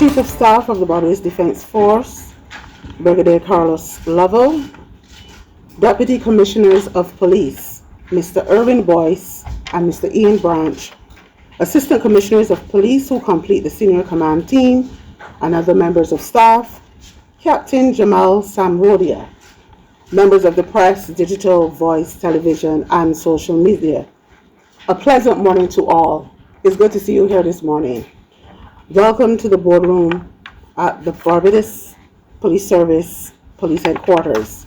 Chief of Staff of the Barbados Defense Force, Brigadier Carlos Lovell, Deputy Commissioners of Police, Mr. Irwin Boyce and Mr. Ian Branch, Assistant Commissioners of Police who complete the Senior Command Team, and other members of staff, Captain Jamal Samrodia, members of the press, digital, voice, television, and social media. A pleasant morning to all. It's good to see you here this morning. Welcome to the boardroom at the Barbados Police Service Police Headquarters.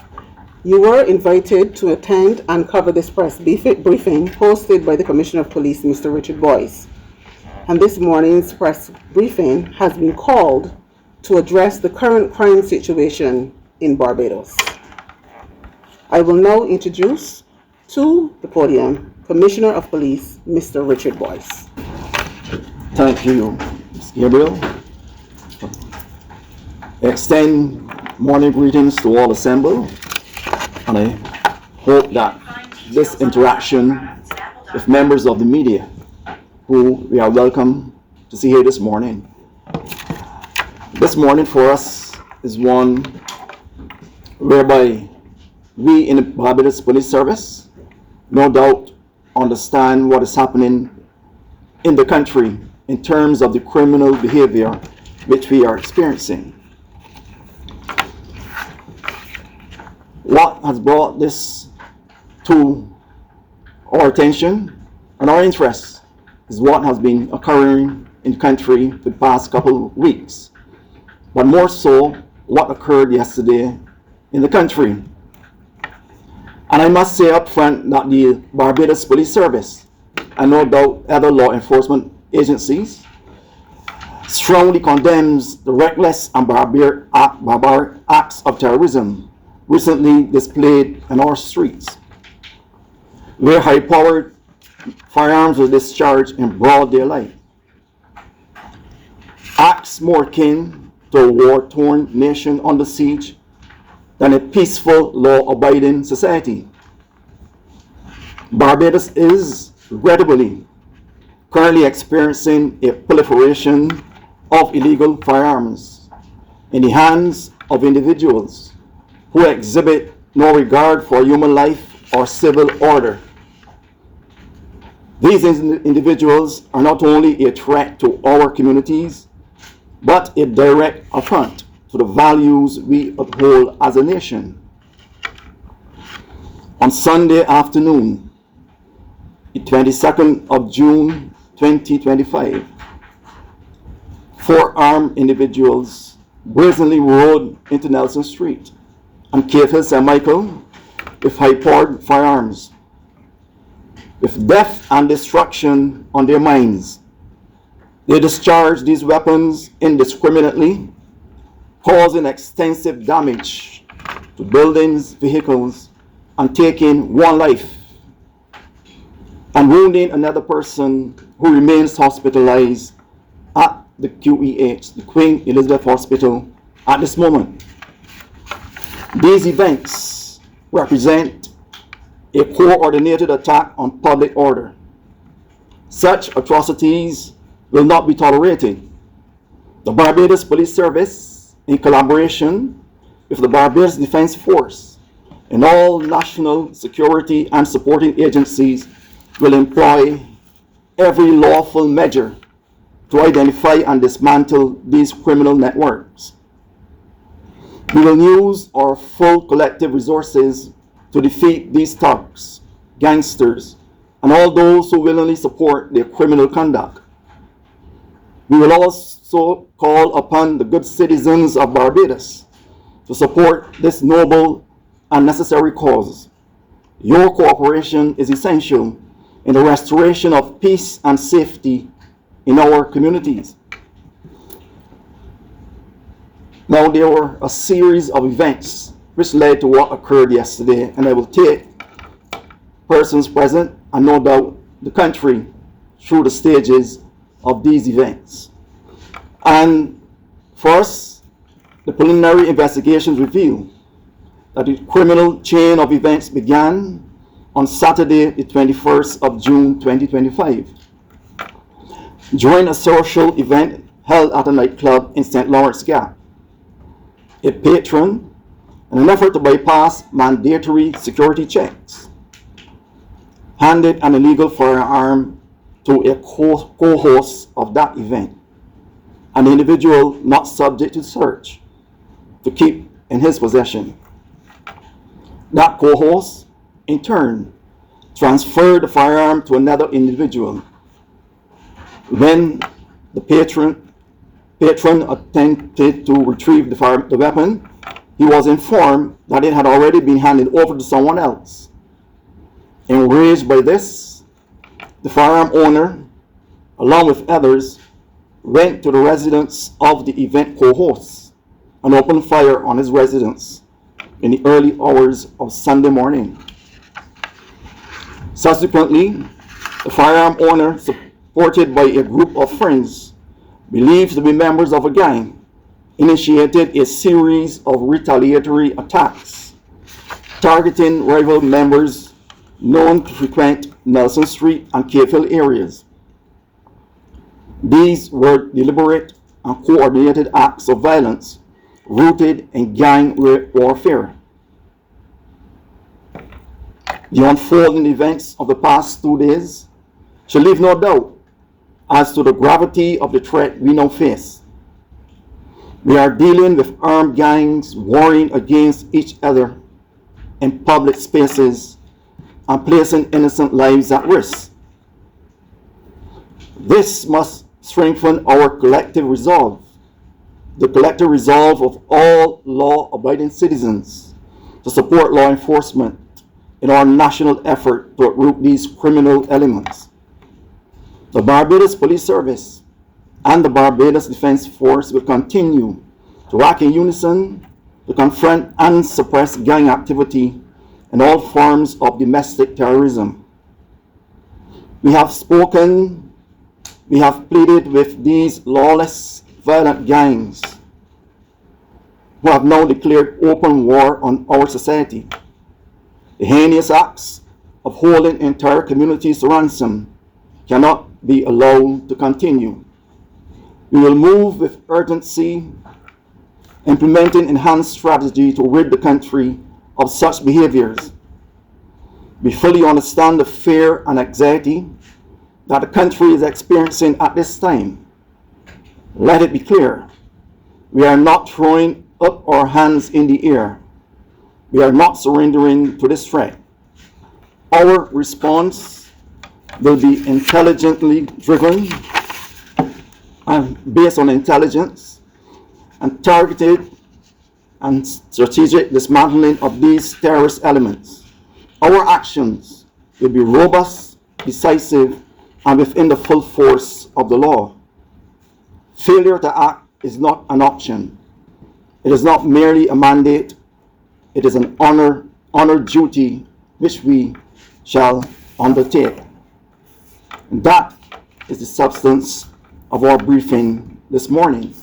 You were invited to attend and cover this press briefing hosted by the Commissioner of Police, Mr. Richard Boyce. And this morning's press briefing has been called to address the current crime situation in Barbados. I will now introduce to the podium Commissioner of Police, Mr. Richard Boyce. Thank you, Mr. Gabriel. I extend morning greetings to all assembled, and I hope that this interaction with members of the media, who we are welcome to see here this morning. This morning for us is one whereby we in the Barbados Police Service no doubt understand what is happening in the country in terms of the criminal behavior which we are experiencing. What has brought this to our attention and our interest is what has been occurring in the country for the past couple of weeks, but more so what occurred yesterday in the country. And I must say up front that the Barbados Police Service, and no doubt other law enforcement agencies, strongly condemns the reckless and barbaric acts of terrorism recently displayed in our streets, where high-powered firearms were discharged in broad daylight. Acts more akin to a war-torn nation under siege than a peaceful, law-abiding society. Barbados is, regrettably, currently experiencing a proliferation of illegal firearms in the hands of individuals who exhibit no regard for human life or civil order. These individuals are not only a threat to our communities, but a direct affront to the values we uphold as a nation. On Sunday afternoon, the 22nd of June 2025, four armed individuals brazenly rode into Nelson Street and Cave Hill St. Michael with high-powered firearms. With death and destruction on their minds, they discharged these weapons indiscriminately, causing extensive damage to buildings, vehicles, and taking one life, and wounding another person who remains hospitalized at the QEH, the Queen Elizabeth Hospital, at this moment. These events represent a coordinated attack on public order. Such atrocities will not be tolerated. The Barbados Police Service, in collaboration with the Barbados Defense Force and all national security and supporting agencies, will employ every lawful measure to identify and dismantle these criminal networks. We will use our full collective resources to defeat these thugs, gangsters, and all those who willingly support their criminal conduct. We will also call upon the good citizens of Barbados to support this noble and necessary cause. Your cooperation is essential in the restoration of peace and safety in our communities. Now, there were a series of events which led to what occurred yesterday, and I will take persons present and no doubt the country through the stages of these events. And first, the preliminary investigations reveal that the criminal chain of events began on Saturday, the 21st of June 2025. During a social event held at a nightclub in St. Lawrence Gap. A patron, in an effort to bypass mandatory security checks, handed an illegal firearm to a co-host of that event, an individual not subject to search, to keep in his possession. That co-host, in turn, transferred the firearm to another individual. When the patron attempted to retrieve the weapon, he was informed that it had already been handed over to someone else. Enraged by this, the firearm owner, along with others, went to the residence of the event co-host and opened fire on his residence in the early hours of Sunday morning. Subsequently, the firearm owner, supported by a group of friends believed to be members of a gang, initiated a series of retaliatory attacks targeting rival members known to frequent Nelson Street and Cave Hill areas. These were deliberate and coordinated acts of violence rooted in gang warfare. The unfolding events of the past 2 days should leave no doubt as to the gravity of the threat we now face. We are dealing with armed gangs warring against each other in public spaces and placing innocent lives at risk. This must strengthen our collective resolve, the collective resolve of all law-abiding citizens to support law enforcement in our national effort to uproot these criminal elements. The Barbados Police Service and the Barbados Defense Force will continue to act in unison to confront and suppress gang activity and all forms of domestic terrorism. We have pleaded with these lawless, violent gangs who have now declared open war on our society. The heinous acts of holding entire communities to ransom cannot be allowed to continue. We will move with urgency, implementing enhanced strategy to rid the country of such behaviors. We fully understand the fear and anxiety that the country is experiencing at this time. Let it be clear, we are not throwing up our hands in the air. We are not surrendering to this threat. Our response will be intelligently driven and based on intelligence and targeted and strategic dismantling of these terrorist elements. Our actions will be robust, decisive, and within the full force of the law. Failure to act is not an option. It is not merely a mandate. It is an honor duty which we shall undertake. And that is the substance of our briefing this morning.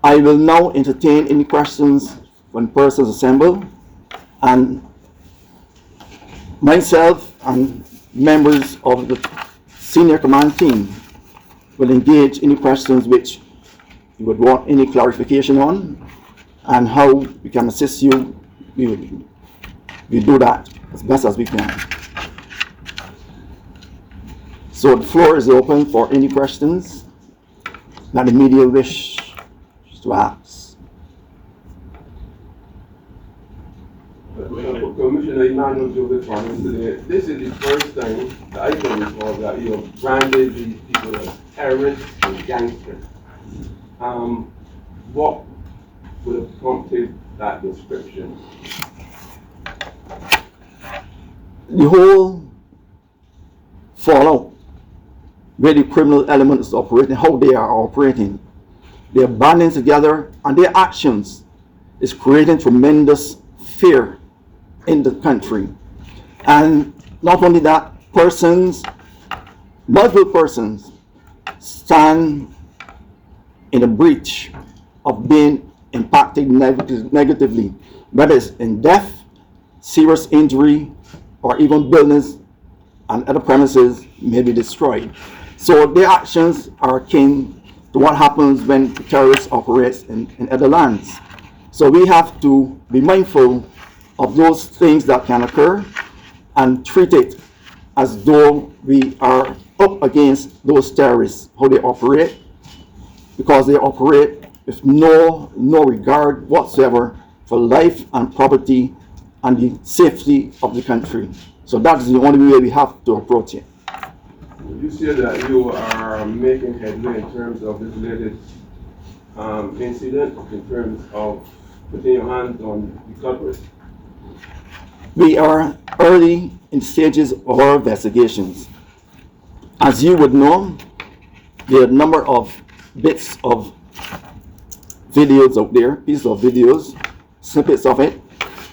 I will now entertain any questions when persons assemble, and myself and members of the senior command team will engage any questions which you would want any clarification on, and how we can assist you. We do that as best as we can. So the floor is open for any questions that the media wish to ask. Commissioner Emmanuel Joseph today. This is the first time that I can recall that you have branded these people as terrorists and gangsters. What would have prompted that description? The whole fallout where the criminal element is operating, how they are operating, they are banding together, and their actions is creating tremendous fear in the country. And not only that, multiple persons stand in a breach of being impacted negatively, whether it's in death, serious injury, or even buildings and other premises may be destroyed. So their actions are akin to what happens when terrorists operate in other lands. So we have to be mindful of those things that can occur and treat it as though we are up against those terrorists, how they operate, because they operate with no regard whatsoever for life and property and the safety of the country. So that is the only way we have to approach it. You said that you are making headway in terms of this latest incident, in terms of putting your hands on the culprits. We are early in stages of our investigations. As you would know, there are a number of bits of videos out there, pieces of videos, snippets of it,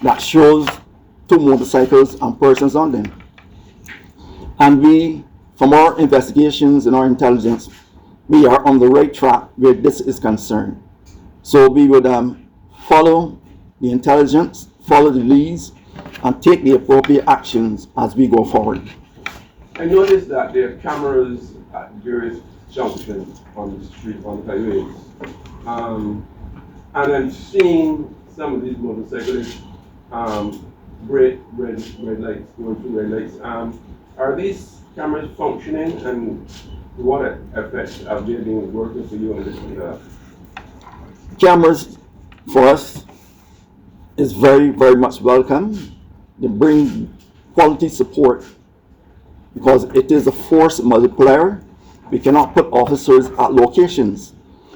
that shows two motorcycles and persons on them. And we, from our investigations and our intelligence, we are on the right track where this is concerned. So we would follow the intelligence, follow the leads, and take the appropriate actions as we go forward. I noticed that there are cameras at various junctions on the street, on the highways. And I'm seeing some of these motorcyclists red lights, going through red lights. Are these cameras functioning, and what effect have they been working for you on this regard? Cameras for us is very, very much welcome. They bring quality support because it is a force multiplier. We cannot put officers at locations.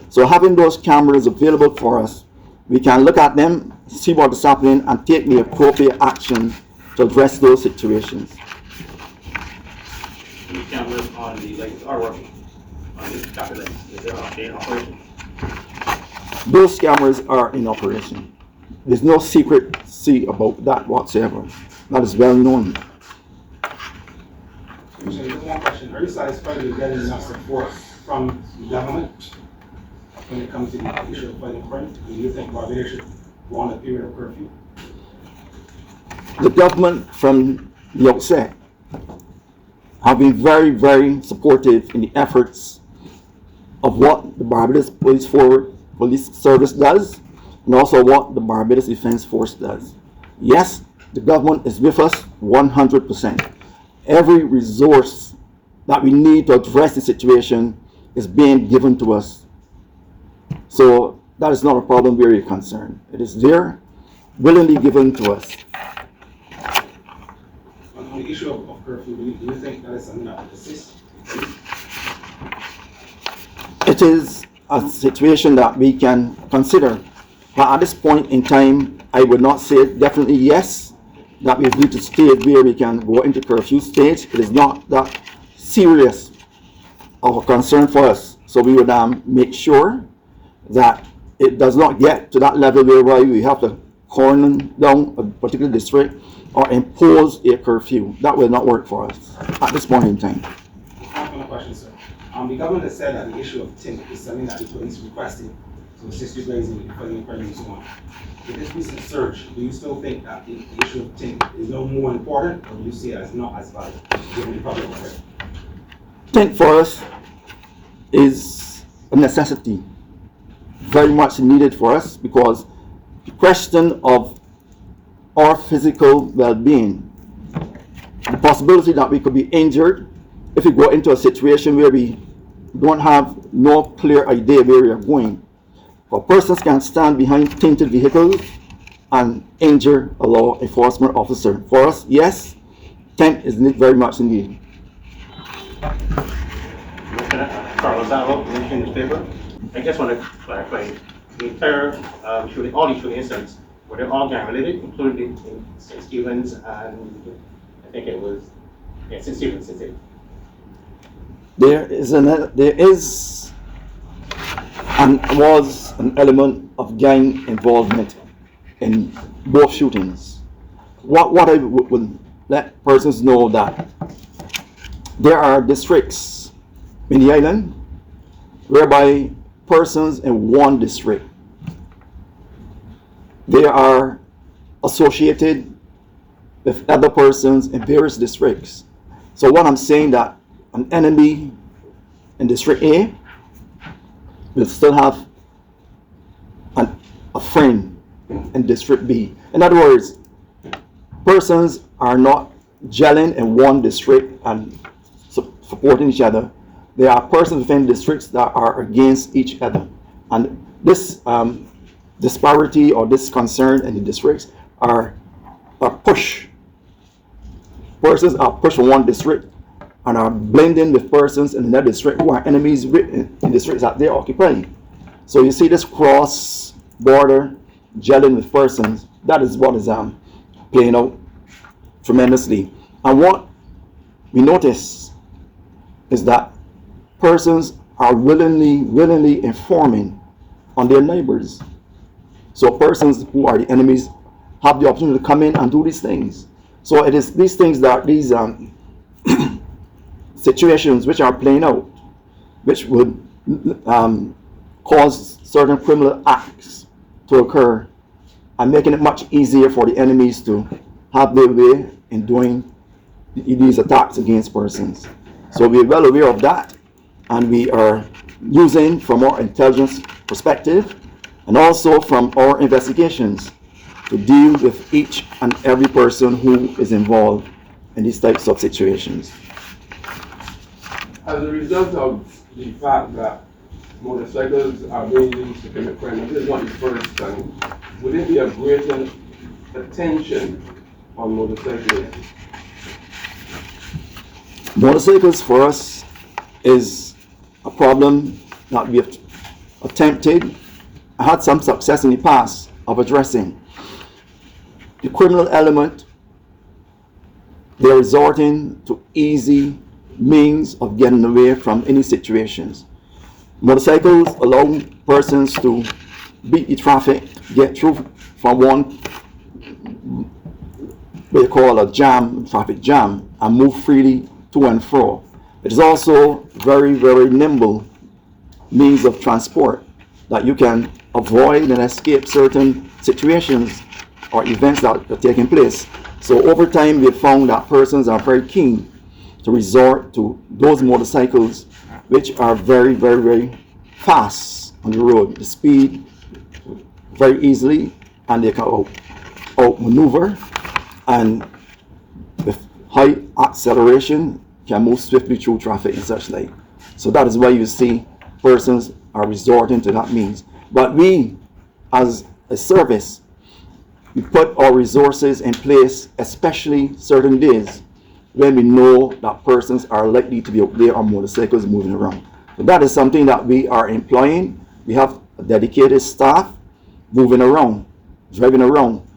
So having those cameras available for us, we can look at them, see what is happening, and take the appropriate action to address those situations. The cameras on the lights are working. On the traffic lights, is they in operation? Those cameras are in operation. There's no secrecy about that whatsoever. That is well known. Just one question. Are you satisfied with getting enough support from the government when it comes to the issue of fighting crime? Do you think Barbados should go on a period of curfew? The government from the outset have been very, very supportive in the efforts of what the Barbados Police Service does, and also what the Barbados Defense Force does. Yes, the government is with us 100%. Every resource that we need to address the situation is being given to us. So that is not a problem where we're concerned. It is there, willingly given to us. On the issue of curfew, do you think that is something that will persist? It is a situation that we can consider. But at this point in time, I would not say definitely yes, that we've reached a stage where we can go into curfew stage. It is not that serious of a concern for us. So we would make sure that it does not get to that level whereby we have to cordon down a particular district or impose a curfew. That will not work for us at this point in time. One question, sir. The government has said that the issue of tint is something that the police requested to assist you guys in fighting crime and so on. With this recent surge, do you still think that the issue of tint is no more important, or do you see it as not as valid given the public already? Tint for us is a necessity, very much needed for us, because the question of our physical well-being, the possibility that we could be injured if we go into a situation where we don't have no clear idea where we are going. For persons can stand behind tinted vehicles and injure a law enforcement officer. For us, yes, tint is very much needed. Carlos Alvo, Nation newspaper. I just want to clarify, the entire shooting, all these shooting incidents, were they all gang related, including in St. Stephen's and I think it was, St. Stephen's, is it? There is and was an element of gang involvement in both shootings. What I would let persons know that there are districts in the island whereby persons in one district, they are associated with other persons in various districts. So what I'm saying that an enemy in District A will still have a friend in District B. In other words, persons are not gelling in one district and supporting each other. There are persons within districts that are against each other. And this disparity or this concern in the districts are pushed. Persons are pushed from one district and are blending with persons in another district who are enemies in districts that they occupy. So you see this cross-border gelling with persons. That is what is playing out tremendously. And what we notice is that persons are willingly informing on their neighbors. So persons who are the enemies have the opportunity to come in and do these things. So it is these things that these situations which are playing out, which would cause certain criminal acts to occur, and making it much easier for the enemies to have their way in doing these attacks against persons. So we are well aware of that, and we are using from our intelligence perspective and also from our investigations to deal with each and every person who is involved in these types of situations. As a result of the fact that motorcycles are being used to commit crime, and this is not the first time, would there be a greater attention on motorcycles? Motorcycles for us is a problem that we have attempted, had some success in the past of addressing. The criminal element, they're resorting to easy means of getting away from any situations. Motorcycles allow persons to beat the traffic, get through from one what they call a jam, traffic jam, and move freely to and fro. It is also very nimble means of transport that you can avoid and escape certain situations or events that are taking place. So over time we have found that persons are very keen to resort to those motorcycles which are very fast on the road. The speed very easily, and they can outmaneuver, and with high acceleration can move swiftly through traffic and such like. So that is why you see persons are resorting to that means. But we, as a service, we put our resources in place, especially certain days when we know that persons are likely to be out there on motorcycles moving around. So that is something that we are employing. We have a dedicated staff moving around, driving around,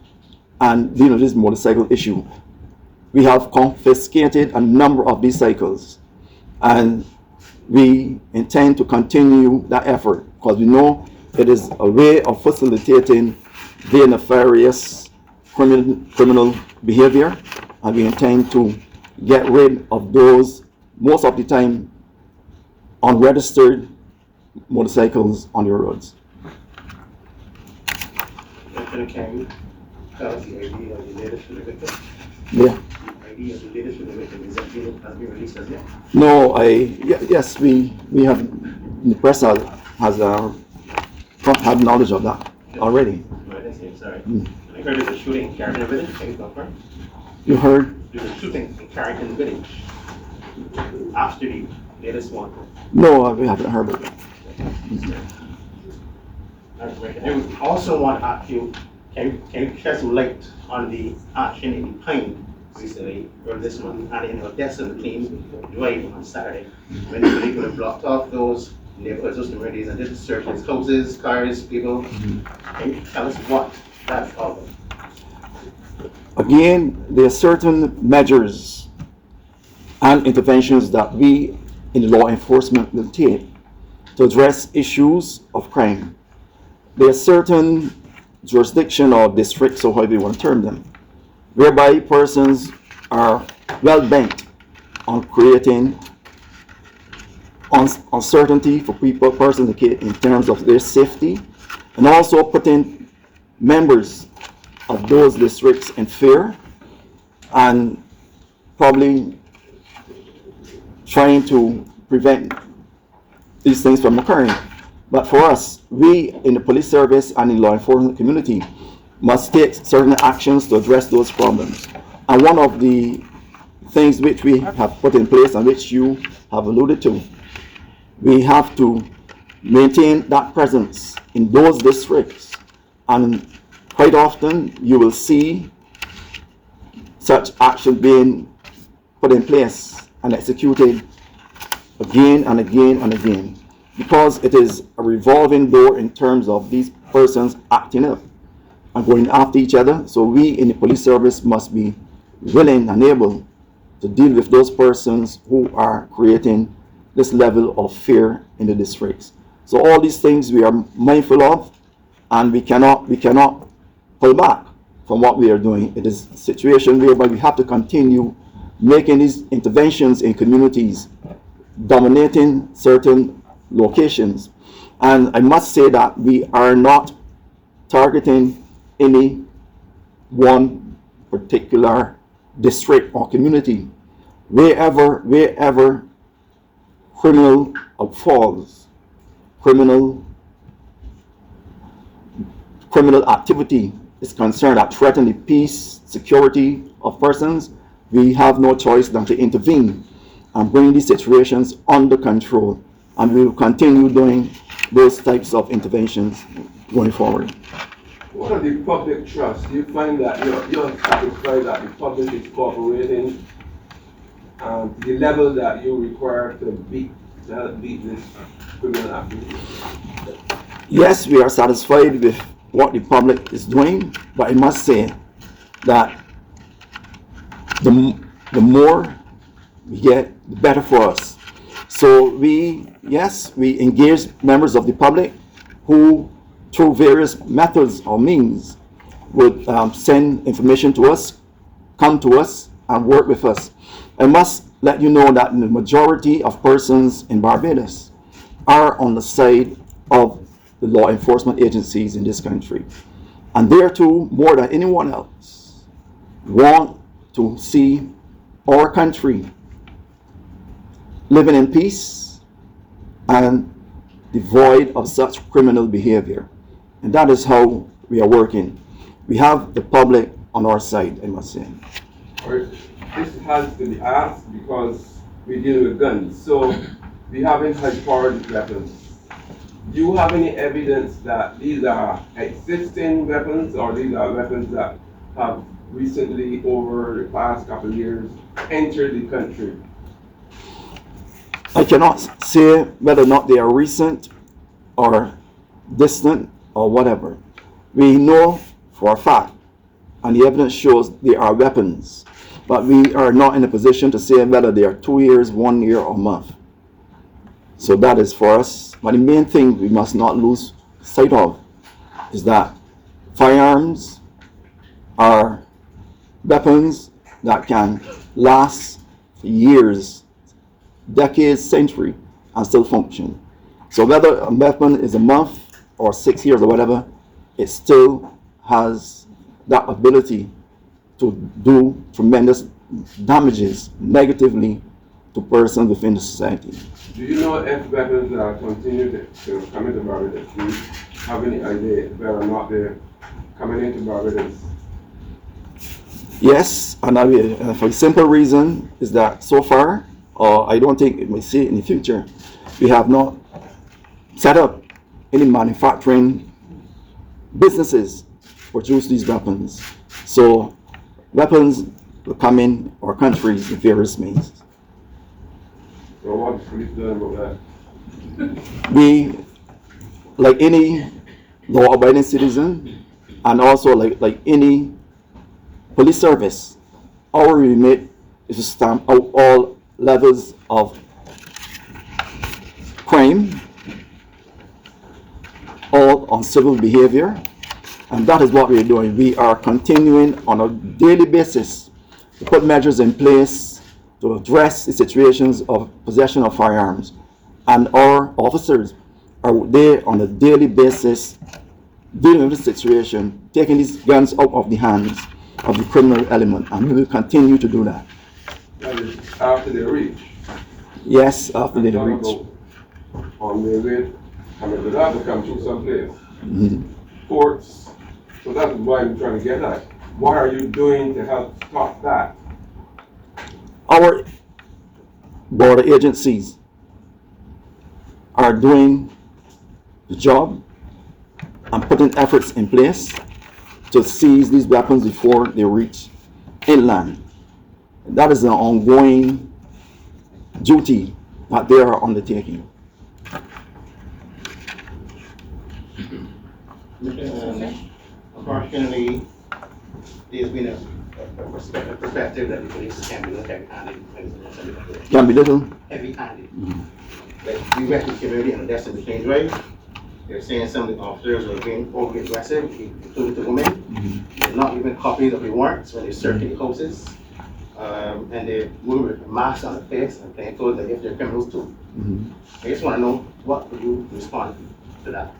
and dealing with this motorcycle issue. We have confiscated a number of these cycles, and we intend to continue that effort because we know it is a way of facilitating their nefarious criminal behavior, and we intend to get rid of those, most of the time, unregistered motorcycles on the roads. Can you tell us the ID of the latest for the victim? Yeah. ID of the latest for the victim, is that has been released as yet? No, yes, we have, the press has had knowledge of that already. No, I didn't see it, sorry. I heard there's a shooting in Carrington Village, can you confirm? You heard? There's a shooting in Carrington Village after the latest one. No, we haven't heard of it. I also want to ask you, can you shed some light on the action in the Pine recently, or this month, and in Odessa, the clean drive on Saturday, when the police would have blocked off those neighborhoods, those communities, and did search his houses, cars, people. Can you tell us what that's all about? Again, there are certain measures and interventions that we in the law enforcement will take to address issues of crime. There are certain jurisdiction or districts, or however you want to term them, whereby persons are well bent on creating uncertainty for persons in terms of their safety, and also putting members of those districts in fear, and probably trying to prevent these things from occurring. But for us, we in the police service and in law enforcement community must take certain actions to address those problems. And one of the things which we have put in place and which you have alluded to, we have to maintain that presence in those districts. And quite often you will see such action being put in place and executed again and again and again, because it is a revolving door in terms of these persons acting up and going after each other. So we in the police service must be willing and able to deal with those persons who are creating this level of fear in the districts. So all these things we are mindful of, and we cannot pull back from what we are doing. It is a situation whereby we have to continue making these interventions in communities, dominating certain locations. And I must say that we are not targeting any one particular district or community. Wherever criminal falls, criminal activity is concerned that threaten the peace, security of persons, we have no choice than to intervene and bring these situations under control. And we will continue doing those types of interventions going forward. What are the public trust? Do you find that you're satisfied that the public is cooperating to the level that you require to help beat this criminal activity? Yes, we are satisfied with what the public is doing, but I must say that the more we get, the better for us. So we engage members of the public who, through various methods or means, would send information to us, come to us, and work with us. I must let you know that the majority of persons in Barbados are on the side of the law enforcement agencies in this country. And they too, more than anyone else, want to see our country living in peace and devoid of such criminal behavior. And that is how we are working. We have the public on our side, I must say. This has to be asked because we deal with guns. So we having high-powered weapons. Do you have any evidence that these are existing weapons, or these are weapons that have recently, over the past couple of years, entered the country? I cannot say whether or not they are recent or distant or whatever. We know for a fact, and the evidence shows they are weapons, but we are not in a position to say whether they are 2 years, 1 year, or a month. So that is for us. But the main thing we must not lose sight of is that firearms are weapons that can last for years, decades, century, and still function. So whether a weapon is a month or 6 years or whatever, it still has that ability to do tremendous damages negatively to persons within the society. Do you know if weapons are continuing to come into Barbados? Do you have any idea whether or not they're coming into Barbados? Yes, and for a simple reason is that so far, I don't think it may see it in the future, we have not set up any manufacturing businesses produce these weapons. So weapons will come in our countries in various means. So what is police doing about that? We, like any law-abiding citizen, and also like any police service, our remit is to stamp out all levels of crime, all uncivil behavior, and that is what we are doing. We are continuing on a daily basis to put measures in place to address the situations of possession of firearms. And our officers are there on a daily basis dealing with the situation, taking these guns out of the hands of the criminal element, and we will continue to do that. That is after they reach. Yes, after they reach. On their way I mean, they have to come through someplace. Courts. So that's why I'm trying to get at. What are you doing to help stop that? Our border agencies are doing the job and putting efforts in place to seize these weapons before they reach inland. That is an ongoing duty that they are undertaking. Unfortunately, there's been a perspective that the police can be heavy-handed. Can be little. Heavy-handed. Like, we went to the community and that's in the Plains Drive. They're saying some of the officers are being overly aggressive, including the women. They're not even copies of the warrants when they're searching the houses. And they're moving with a mask on their face and playing clothes like if they're criminals too. I just want to know, what would you respond to that?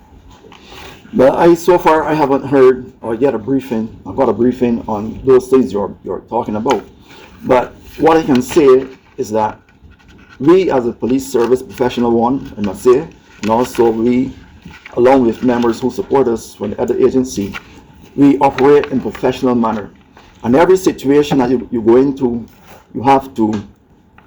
Well, so far I haven't heard or yet a briefing. I got a briefing on those things you're talking about. But what I can say is that we as a police service professional one, I must say, and also we, along with members who support us from the other agency, we operate in a professional manner. And every situation that you go into, you have to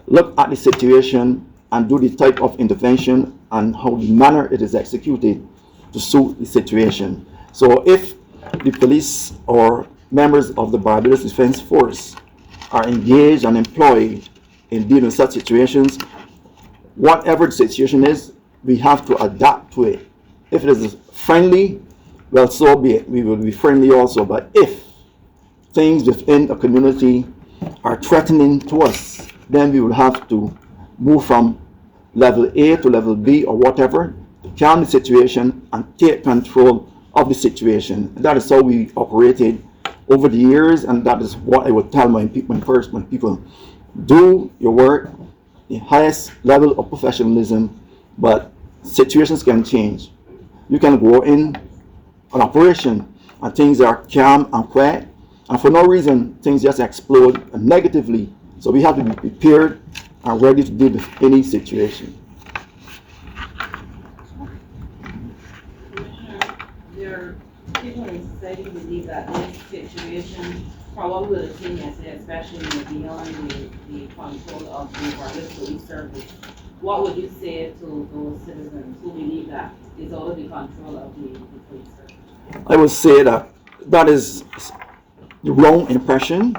look at the situation and do the type of intervention and how the manner it is executed to suit the situation. So if the police or members of the Barbados Defense Force are engaged and employed in dealing with such situations, whatever the situation is, we have to adapt to it. If it is friendly, well, so be it. We will be friendly also. But if things within a community are threatening to us, then we will have to move from level A to level B or whatever to calm the situation and take control of the situation. And that is how we operated over the years, and that is what I would tell my people first when people do your work, the highest level of professionalism, but situations can change. You can go in an operation and things are calm and quiet, and for no reason things just explode negatively. So we have to be prepared and ready to deal with any situation. There are people in society who believe that this situation probably will change, especially beyond the control of the Barbados Police Service. What would you say to those citizens who believe that it's out of the control of the police service? I would say that that is the wrong impression.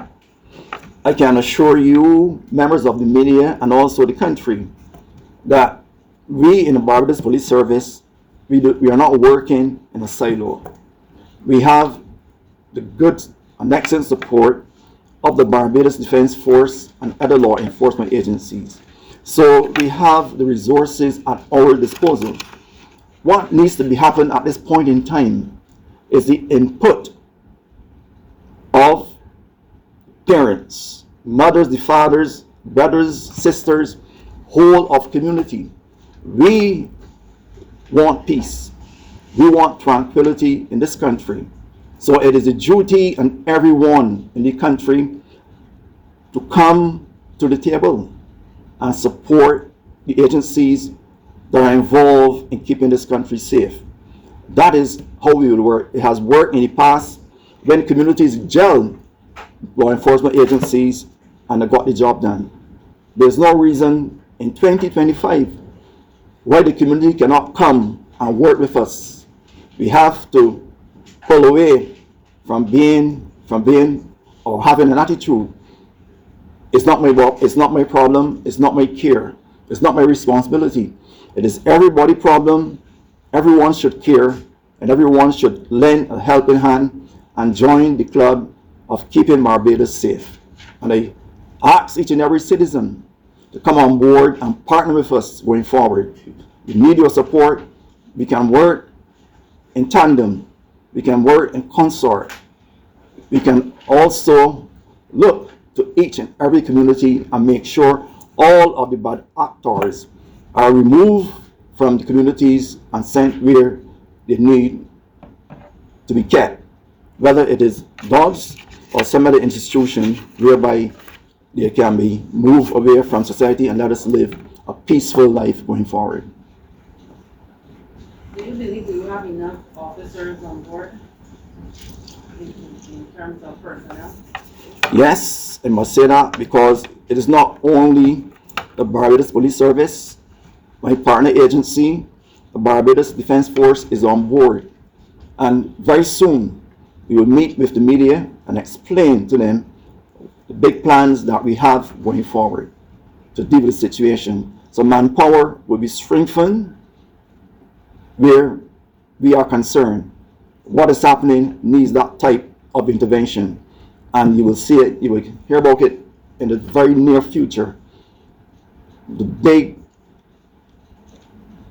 I can assure you, members of the media and also the country, that we in the Barbados Police Service, we are not working in a silo. We have the good and excellent support of the Barbados Defense Force and other law enforcement agencies. So we have the resources at our disposal. What needs to be happening at this point in time is the input of parents, mothers, the fathers, brothers, sisters, whole of community. We want peace. We want tranquility in this country. So it is a duty on everyone in the country to come to the table and support the agencies that are involved in keeping this country safe. That is how we will work. It has worked in the past when communities gel law enforcement agencies and they got the job done. There's no reason in 2025 why the community cannot come and work with us. We have to pull away from being or having an attitude. It's not my problem, it's not my care, it's not my responsibility. It is everybody's problem. Everyone should care, and everyone should lend a helping hand and join the club of keeping Barbados safe. And I ask each and every citizen to come on board and partner with us going forward. We need your support. We can work in tandem. We can work in consort. We can also look to each and every community and make sure all of the bad actors are removed from the communities and sent where they need to be kept, whether it is dogs or some other institution whereby they can be moved away from society and let us live a peaceful life going forward. Do you believe we will have enough officers on board in terms of personnel? Yes, I must say that because it is not only the Barbados Police Service, my partner agency, the Barbados Defense Force is on board. And very soon, we will meet with the media and explain to them the big plans that we have going forward to deal with the situation. So manpower will be strengthened where we are concerned. What is happening needs that type of intervention. And you will see it, you will hear about it in the very near future. The big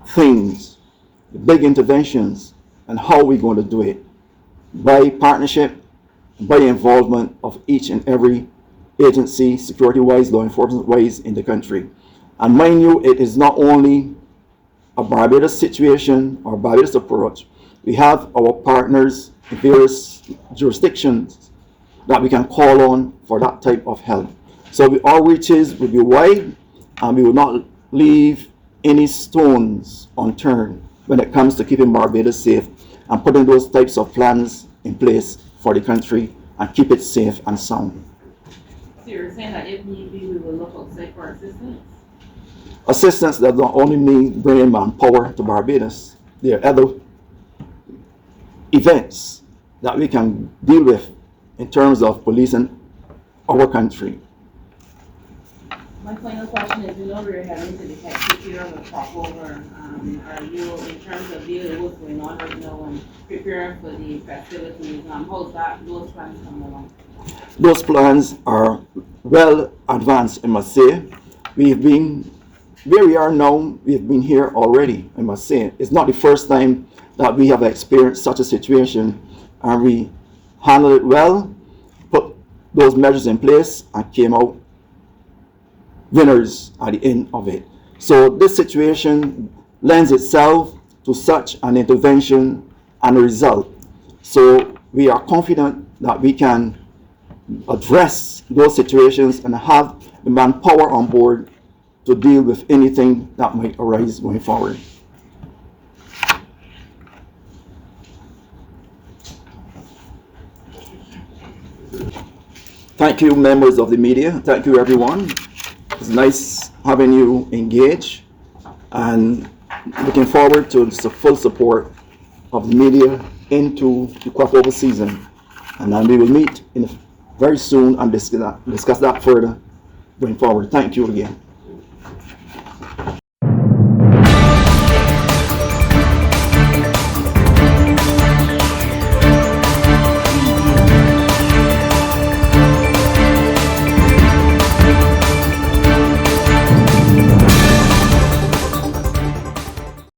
things, the big interventions, and how we're going to do it. By partnership, by involvement of each and every agency, security-wise, law enforcement-wise in the country. And mind you, it is not only a Barbados situation or Barbados approach. We have our partners in various jurisdictions that we can call on for that type of help. So our reaches will be wide, and we will not leave any stones unturned when it comes to keeping Barbados safe and putting those types of plans in place for the country and keep it safe and sound. So you're saying that if need be, we will look outside for assistance? Assistance does not only mean bringing manpower to Barbados. There are other events that we can deal with in terms of policing our country. My final question is, we're heading to the hectic year of a crop over. Are you, in terms of dealing with what's going on right now and preparing for the festivities, how's those plans coming along? Those plans are well advanced, I must say. We've been where we are now, we've been here already, I must say. It's not the first time that we have experienced such a situation, and we handled it well, put those measures in place, and came out winners at the end of it. So this situation lends itself to such an intervention and a result. So we are confident that we can address those situations and have the manpower on board to deal with anything that might arise going forward. Thank you, members of the media. Thank you, everyone. It's nice having you engage, and looking forward to the full support of the media into the crossover season. And then we will meet very soon and discuss that further going forward. Thank you again.